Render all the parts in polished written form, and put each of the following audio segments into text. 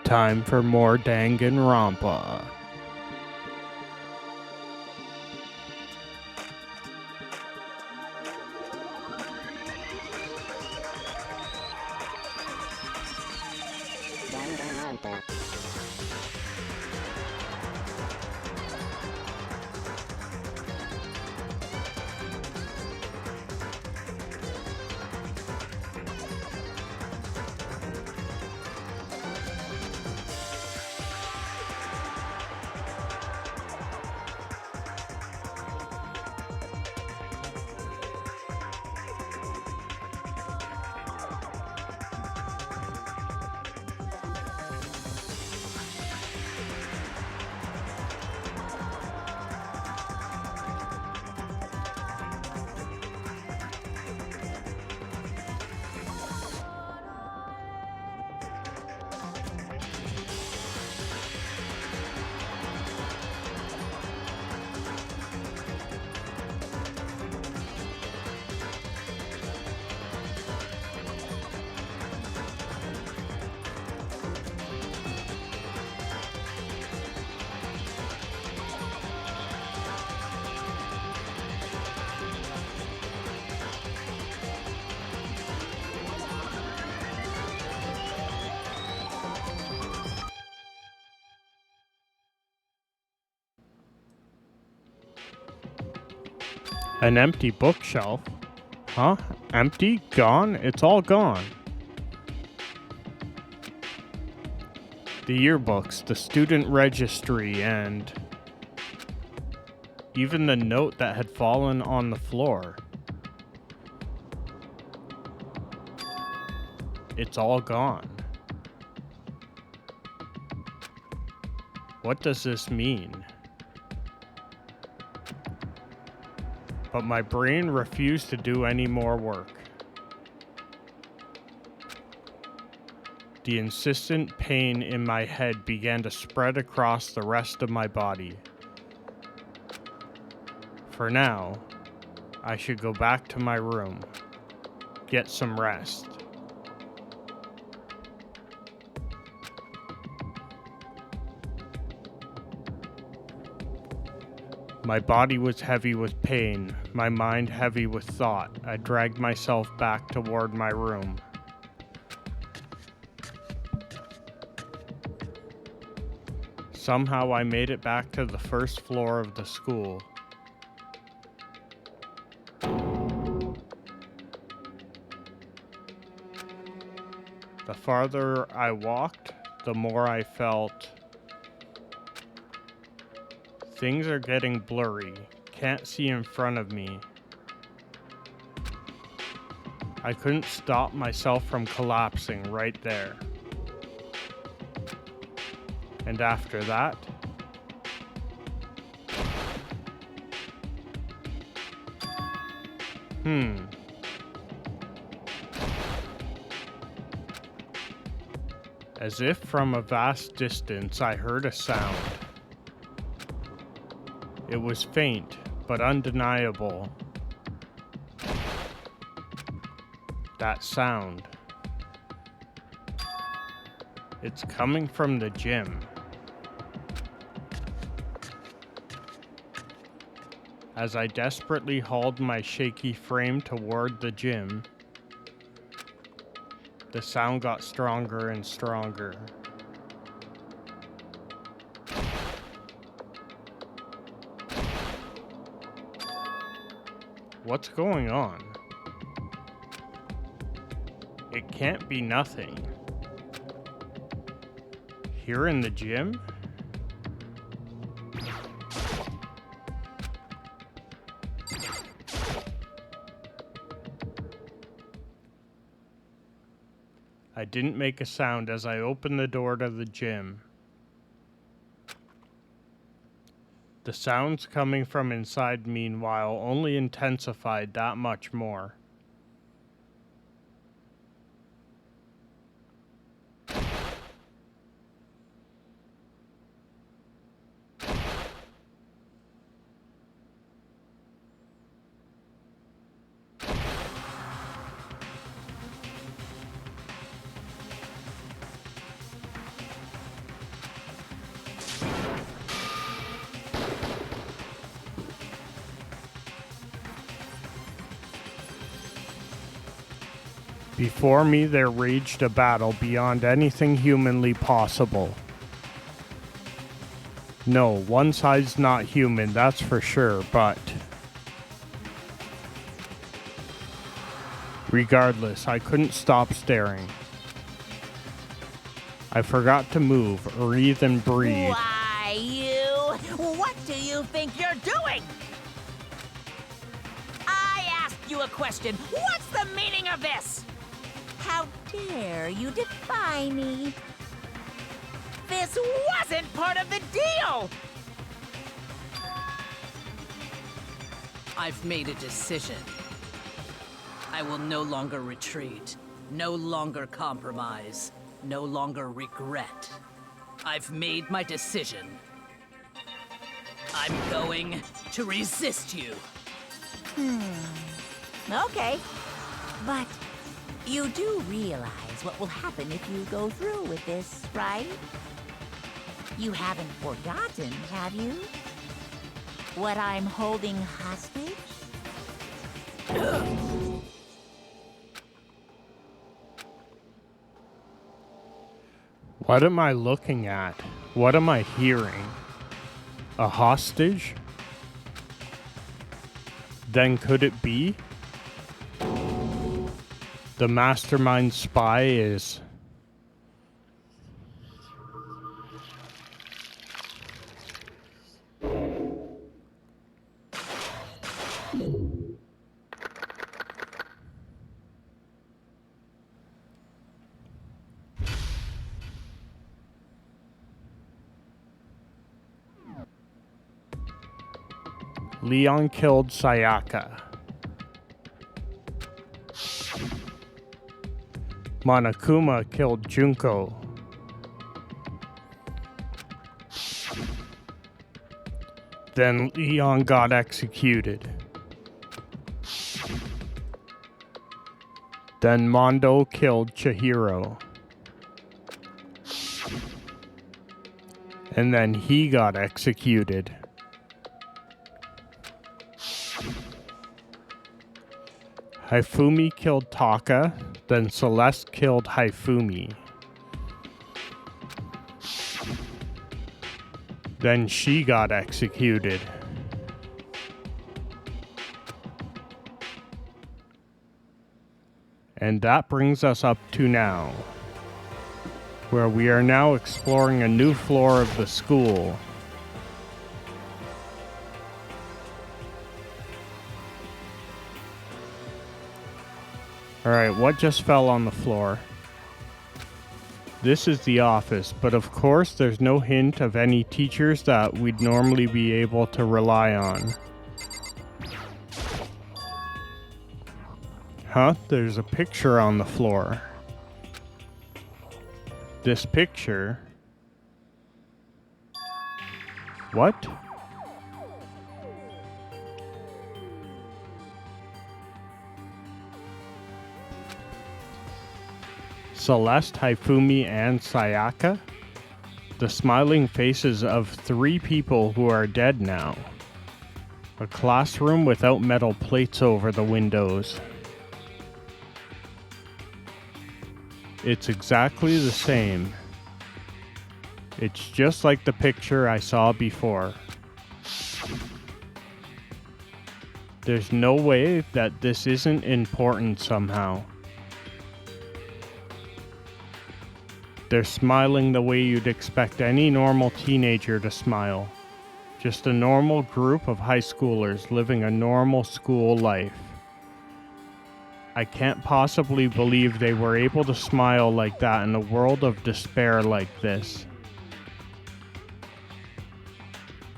time for more Danganronpa. Danganronpa. An empty bookshelf? Huh? Empty? Gone? It's all gone. The yearbooks, the student registry, and even the note that had fallen on the floor. It's all gone. What does this mean? But my brain refused to do any more work. The insistent pain in my head began to spread across the rest of my body. For now, I should go back to my room, get some rest. My body was heavy with pain, my mind heavy with thought. I dragged myself back toward my room. Somehow I made it back to the first floor of the school. The farther I walked, the more I felt things are getting blurry. Can't see in front of me. I couldn't stop myself from collapsing right there. And after that, As if from a vast distance, I heard a sound. It was faint, but undeniable. That sound. It's coming from the gym. As I desperately hauled my shaky frame toward the gym, the sound got stronger and stronger. What's going on? It can't be nothing. Here in the gym? I didn't make a sound as I opened the door to the gym. The sounds coming from inside, meanwhile, only intensified that much more. Before me there raged a battle beyond anything humanly possible. No, one side's not human, that's for sure, but... regardless, I couldn't stop staring. I forgot to move, or even breathe. Why, you? What do you think you're doing? I asked you a question. What's the meaning of this? How dare you defy me? This wasn't part of the deal! I've made a decision. I will no longer retreat, no longer compromise, no longer regret. I've made my decision. I'm going to resist you. Okay. But you do realize what will happen if you go through with this, right? You haven't forgotten, have you? What I'm holding hostage? What am I looking at? What am I hearing? A hostage? Then could it be? The mastermind spy is... Leon killed Sayaka. Monokuma killed Junko. Then Leon got executed. Then Mondo killed Chihiro. And then he got executed. Hifumi killed Taka, then Celeste killed Hifumi. Then she got executed. And that brings us up to now, where we are now exploring a new floor of the school. Alright, what just fell on the floor? This is the office, but of course there's no hint of any teachers that we'd normally be able to rely on. Huh? There's a picture on the floor. This picture? What? Celeste, Hifumi, and Sayaka? The smiling faces of 3 people who are dead now. A classroom without metal plates over the windows. It's exactly the same. It's just like the picture I saw before. There's no way that this isn't important somehow. They're smiling the way you'd expect any normal teenager to smile. Just a normal group of high schoolers living a normal school life. I can't possibly believe they were able to smile like that in a world of despair like this.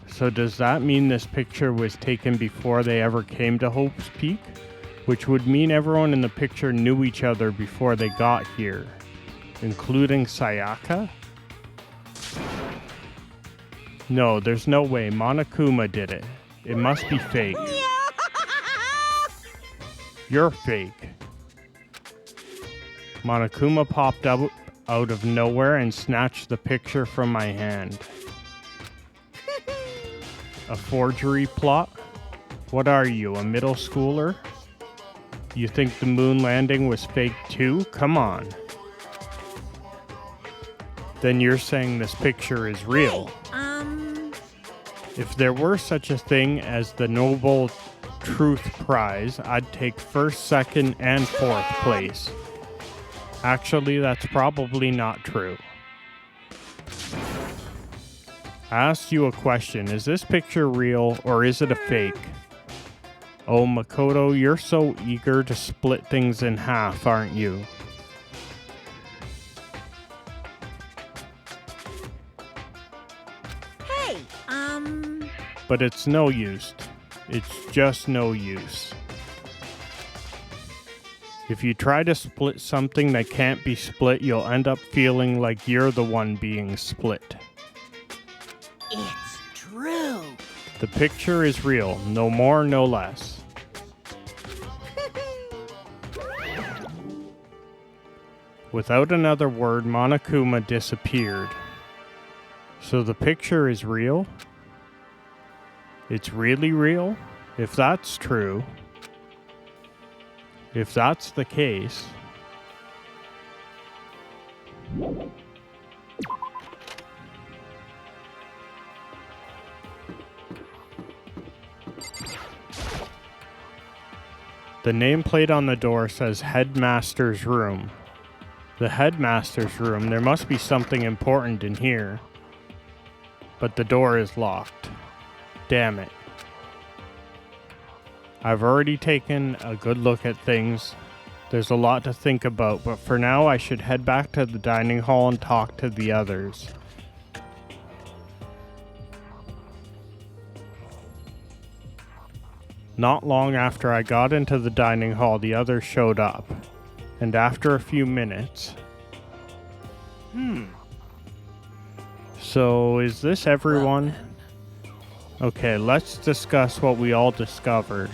So does that mean this picture was taken before they ever came to Hope's Peak? Which would mean everyone in the picture knew each other before they got here. Including Sayaka? No, there's no way. Monokuma did it. It must be fake. You're fake. Monokuma popped out of nowhere and snatched the picture from my hand. A forgery plot? What are you, a middle schooler? You think the moon landing was fake too? Come on. Then you're saying this picture is real. Hey, If there were such a thing as the Nobel Truth Prize, I'd take first, second, and fourth place. Actually, that's probably not true. I asked you a question. Is this picture real or is it a fake? Oh, Makoto, you're so eager to split things in half, aren't you? hey, But it's no use. It's just no use. If you try to split something that can't be split, you'll end up feeling like you're the one being split. it's true. The picture is real, no more, no less. Without another word, Monokuma disappeared. So the picture is real? It's really real? If that's true, if that's the case, the nameplate on the door says Headmaster's Room. The Headmaster's Room, there must be something important in here. But the door is locked. Damn it. I've already taken a good look at things. There's a lot to think about, but for now I should head back to the dining hall and talk to the others. Not long after I got into the dining hall, the others showed up. And after a few minutes... So, is this everyone? Okay, let's discuss what we all discovered.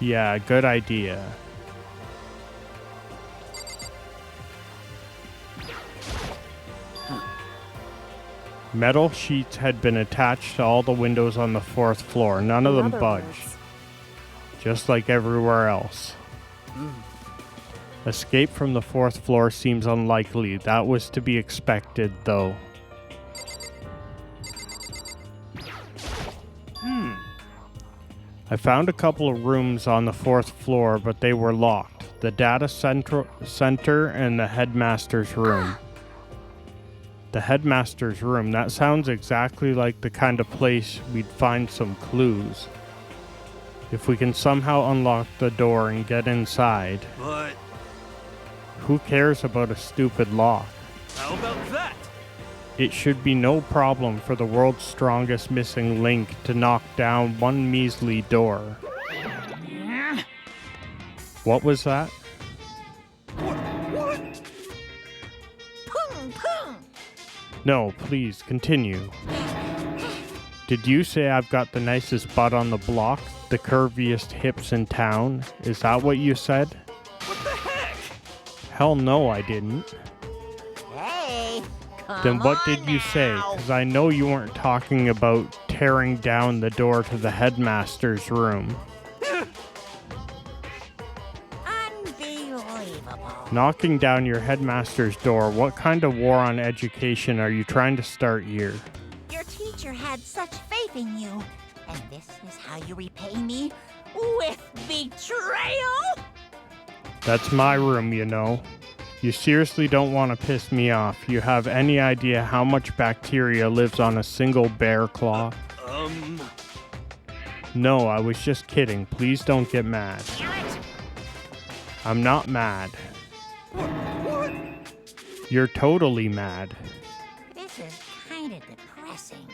Yeah, good idea. Metal sheets had been attached to all the windows on the 4th floor. None of them budged. Just like everywhere else. Escape from the 4th floor seems unlikely. That was to be expected, though. I found a couple of rooms on the 4th floor, but they were locked. The data center and the headmaster's room. The headmaster's room, that sounds exactly like the kind of place we'd find some clues. If we can somehow unlock the door and get inside. But Who cares about a stupid lock? how about that? It should be no problem for the world's strongest missing link to knock down one measly door. What was that? What? Pung, pung. No, please, continue. Did you say I've got the nicest butt on the block? The curviest hips in town? Is that what you said? What the heck? Hell no, I didn't. Hey, Then come what on did you say? now. Because I know you weren't talking about tearing down the door to the headmaster's room. Unbelievable. Knocking down your headmaster's door, what kind of war on education are you trying to start here? Your teacher had such faith in you, and this is how you repay me? With betrayal? That's my room, you know. You seriously don't want to piss me off. You have any idea how much bacteria lives on a single bear claw? No, I was just kidding. Please don't get mad. Damn it. I'm not mad. What? You're totally mad. This is kind of depressing.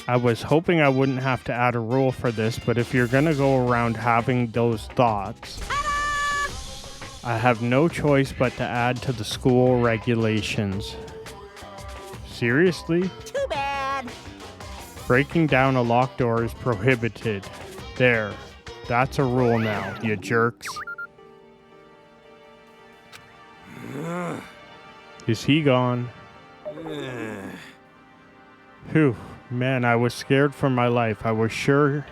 I was hoping I wouldn't have to add a rule for this, but if you're gonna go around having those thoughts, I have no choice but to add to the school regulations. Seriously? Too bad. Breaking down a locked door is prohibited. There. That's a rule now, you jerks. Is he gone? Phew. Man, I was scared for my life. I was sure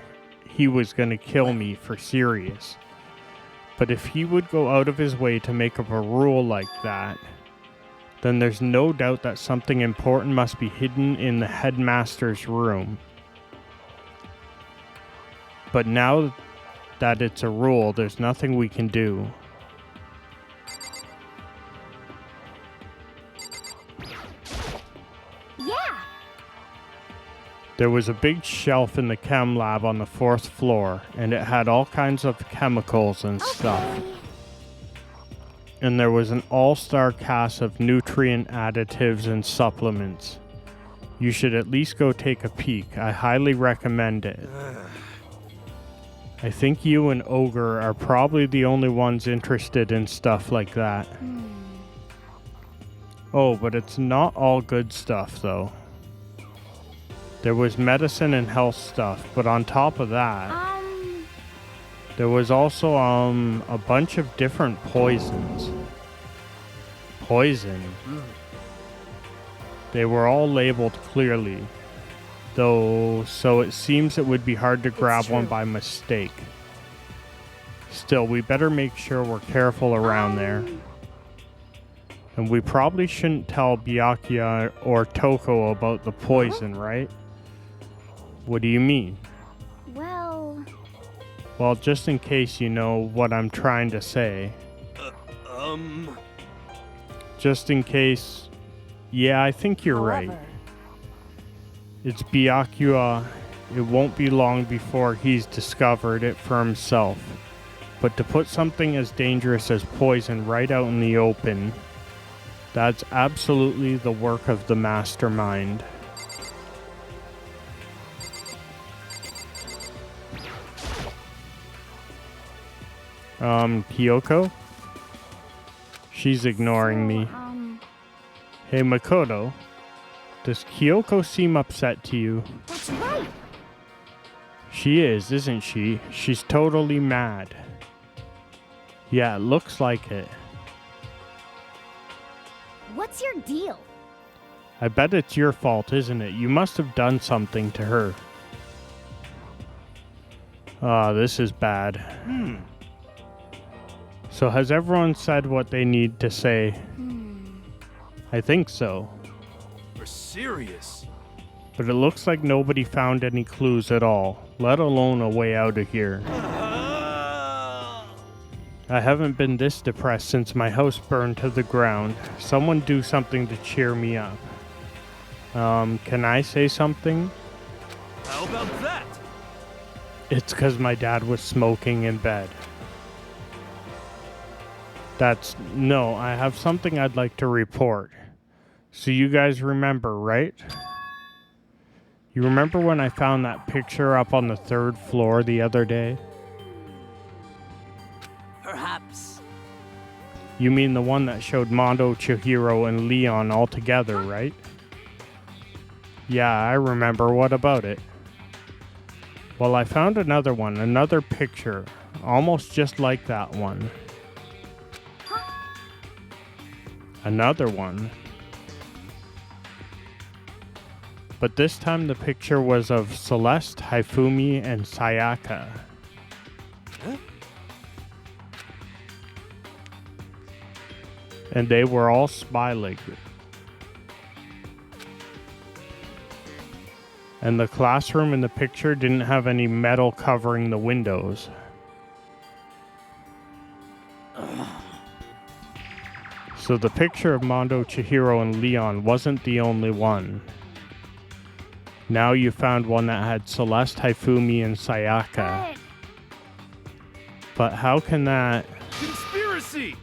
he was gonna kill me for serious. But if he would go out of his way to make up a rule like that, then there's no doubt that something important must be hidden in the headmaster's room. But now that it's a rule, there's nothing we can do. Yeah. There was a big shelf in the chem lab on the 4th floor, and it had all kinds of chemicals and stuff. And there was an all-star cast of nutrient additives and supplements. You should at least go take a peek. I highly recommend it. I think you and Ogre are probably the only ones interested in stuff like that. Oh, but it's not all good stuff, though. There was medicine and health stuff, but on top of that, there was also a bunch of different poisons. Poison. They were all labeled clearly, though, so it seems it would be hard to grab one by mistake. Still, we better make sure we're careful around there. And we probably shouldn't tell Byakuya or Toko about the poison, right? What do you mean? Well, just in case you know what I'm trying to say. Just in case... Yeah, I think you're right. It's Byakuya. It won't be long before he's discovered it for himself. But to put something as dangerous as poison right out in the open, that's absolutely the work of the mastermind. Kyoko? She's ignoring me. Hey, Makoto. Does Kyoko seem upset to you? That's right. She is, isn't she? She's totally mad. Yeah, it looks like it. What's your deal? I bet it's your fault, isn't it? You must have done something to her. This is bad. So has everyone said what they need to say? I think so. We're serious. But it looks like nobody found any clues at all, let alone a way out of here. I haven't been this depressed since my house burned to the ground. Someone do something to cheer me up. Can I say something? How about that? It's 'cause my dad was smoking in bed. No, I have something I'd like to report. So you guys remember, right? You remember when I found that picture up on the 3rd floor the other day? Perhaps. You mean the one that showed Mondo, Chihiro, and Leon all together, right? Yeah, I remember. What about it? Well, I found another one, another picture, almost just like that one. Another one. But this time the picture was of Celeste, Hifumi, and Sayaka. Huh? And they were all smiling. And the classroom in the picture didn't have any metal covering the windows. So the picture of Mondo, Chihiro, and Leon wasn't the only one. Now you found one that had Celeste, Hifumi, and Sayaka. But how can that... Conspiracy!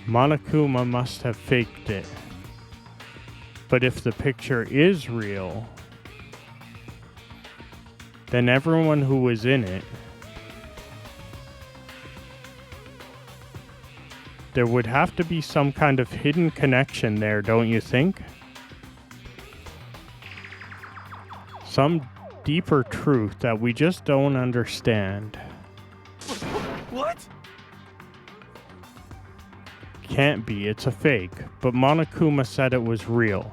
Monokuma must have faked it. But if the picture is real, then everyone who was in it, there would have to be some kind of hidden connection there, don't you think? Some deeper truth that we just don't understand. What? Can't be, it's a fake, but Monokuma said it was real.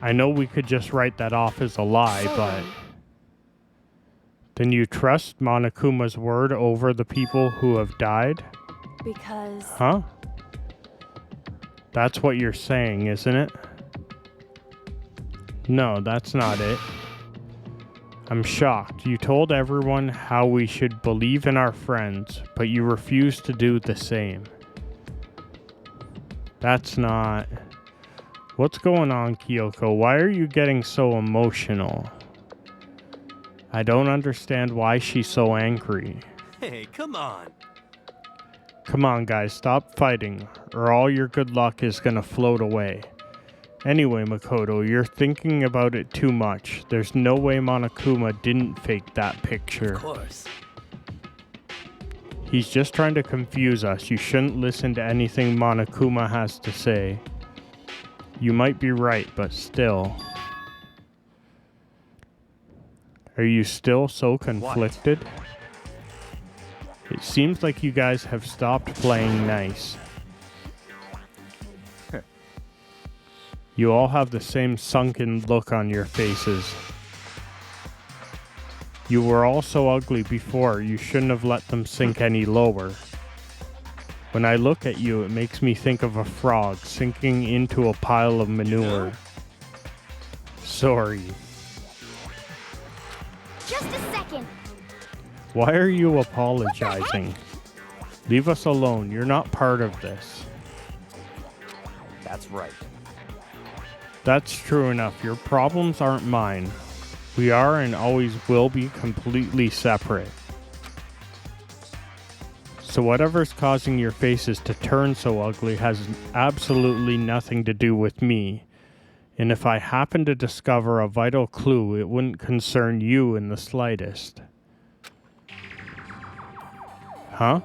I know we could just write that off as a lie, but Then you trust Monokuma's word over the people who have died? Because Huh? That's what you're saying, isn't it? No, that's not it. I'm shocked. You told everyone how we should believe in our friends, but you refused to do the same. That's not... What's going on, Kyoko? Why are you getting so emotional? I don't understand why she's so angry. Hey, come on. Come on, guys, stop fighting, or all your good luck is gonna float away. Anyway, Makoto, you're thinking about it too much. There's no way Monokuma didn't fake that picture. Of course. He's just trying to confuse us. You shouldn't listen to anything Monokuma has to say. You might be right, but still. Are you still so conflicted? It seems like you guys have stopped playing nice. You all have the same sunken look on your faces. You were all so ugly before, you shouldn't have let them sink any lower. When I look at you, it makes me think of a frog sinking into a pile of manure. Sorry. Just a second. Why are you apologizing? Leave us alone. You're not part of this. That's right. That's true enough. Your problems aren't mine. We are and always will be completely separate. So whatever's causing your faces to turn so ugly has absolutely nothing to do with me. And if I happen to discover a vital clue, it wouldn't concern you in the slightest. Huh?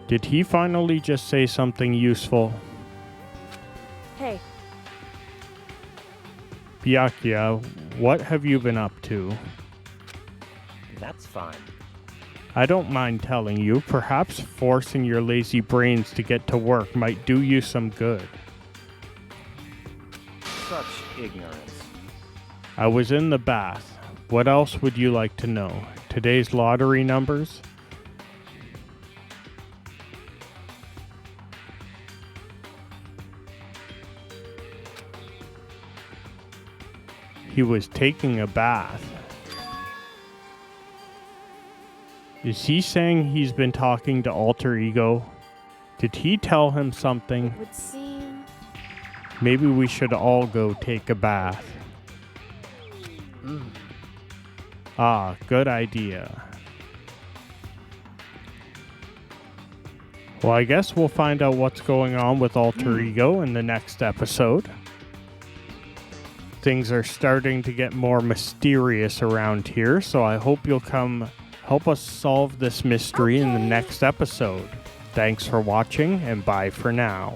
Did he finally just say something useful? hey, Byakuya, what have you been up to? That's fine. I don't mind telling you, perhaps forcing your lazy brains to get to work might do you some good. Such ignorance. I was in the bath. What else would you like to know? Today's lottery numbers? He was taking a bath. Is he saying he's been talking to Alter Ego? Did he tell him something? would seem... Maybe we should all go take a bath. Ah, good idea. Well, I guess we'll find out what's going on with Alter Ego in the next episode. Things are starting to get more mysterious around here, so I hope you'll come help us solve this mystery in the next episode. Thanks for watching, and bye for now.